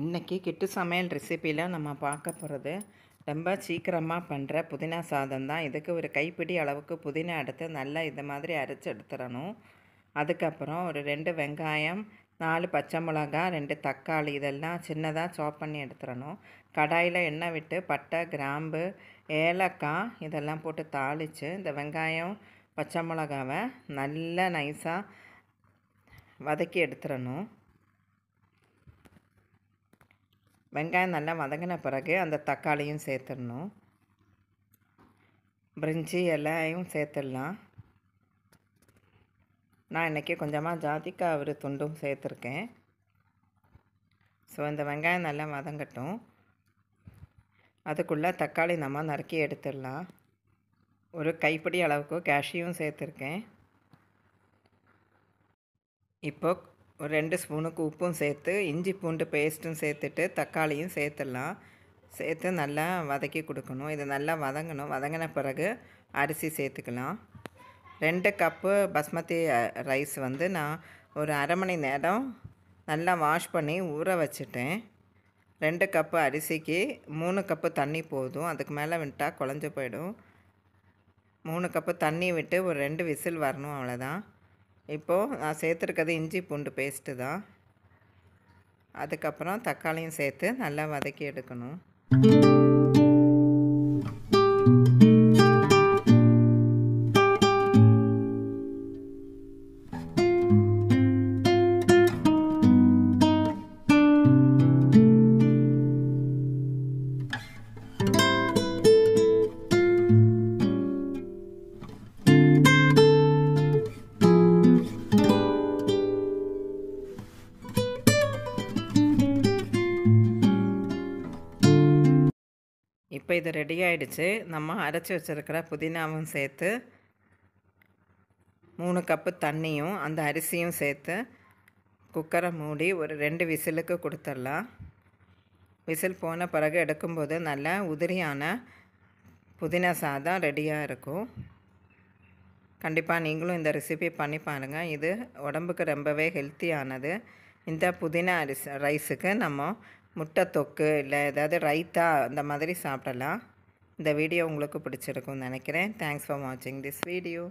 இன்றைக்கி கிட்டு சமையல் ரெசிப்பியில் நம்ம பார்க்க போகிறது ரொம்ப சீக்கிரமாக பண்ணுற புதினா சாதம் தான். இதுக்கு ஒரு கைப்பிடி அளவுக்கு புதினா எடுத்து நல்லா இது மாதிரி அரைச்சி எடுத்துடணும். அதுக்கப்புறம் ஒரு 2 வெங்காயம், 4 பச்சை மிளகா, 2 தக்காளி இதெல்லாம் சின்னதாக சாப் பண்ணி எடுத்துடணும். கடாயில் எண்ணெய் விட்டு பட்டை, கிராம்பு, ஏலக்காய் இதெல்லாம் போட்டு தாளித்து இந்த வெங்காயம், பச்சை மிளகாவை நல்லா நைஸாக வதக்கி எடுத்துடணும். வெங்காயம் நல்லா வதங்கின பிறகு அந்த தக்காளியும் சேர்த்துடணும். பிரிஞ்சி இலையும் சேர்த்துடலாம். நான் இன்றைக்கி கொஞ்சமாக ஜாதிக்காய் ஒரு துண்டும் சேர்த்துருக்கேன். ஸோ இந்த வெங்காயம் நல்லா வதங்கட்டும். அதுக்குள்ளே தக்காளி நம்ம நறுக்கி எடுத்துடலாம். ஒரு கைப்பிடி அளவுக்கு கேஷ்யூவும் சேர்த்துருக்கேன். இப்போ ஒரு 2 ஸ்பூனுக்கு உப்பும் சேர்த்து இஞ்சி பூண்டு பேஸ்ட்டும் சேர்த்துட்டு தக்காளியும் சேர்த்துடலாம். சேர்த்து நல்லா வதக்கி கொடுக்கணும். இது நல்லா வதங்கணும். வதங்கின பிறகு அரிசி சேர்த்துக்கலாம். 2 கப்பு பாஸ்மதி ரைஸ் நான் ஒரு அரை மணி நேரம் நல்லா வாஷ் பண்ணி ஊற வச்சுட்டேன். 2 கப்பு அரிசிக்கு 3 கப்பு தண்ணி போதும். அதுக்கு மேலே விட்டால் குழஞ்சி போயிடும். 3 கப்பு தண்ணி விட்டு ஒரு 2 விசில் வரணும், அவ்வளோதான். இப்போது நான் சேர்த்துருக்கிறது இஞ்சி பூண்டு பேஸ்ட்டு தான். அதுக்கப்புறம் தக்காளியும் சேர்த்து நல்லா வதக்கி எடுக்கணும். இப்போ இது ரெடி ஆகிடுச்சு. நம்ம அரைச்சி வச்சுருக்கிற புதினாவும் சேர்த்து 3 கப்பு தண்ணியும் அந்த அரிசியும் சேர்த்து குக்கரை மூடி ஒரு 2 விசிலுக்கு கொடுத்துடலாம். விசில் போன பிறகு எடுக்கும்போது நல்லா உதிரியான புதினா சாதம் ரெடியாக இருக்கும். கண்டிப்பாக நீங்களும் இந்த ரெசிபி பண்ணி பாருங்கள். இது உடம்புக்கு ரொம்பவே ஹெல்த்தியானது. இந்த புதினா ரைஸுக்கு நம்ம முட்டை தொக்கு இல்லை ஏதாவது ரைத்தா அந்த மாதிரி சாப்பிடலாம். இந்த வீடியோ உங்களுக்கு பிடிச்சிருக்கும்னு நினைக்கிறேன். தேங்க்ஸ் ஃபார் வாட்சிங் திஸ் வீடியோ.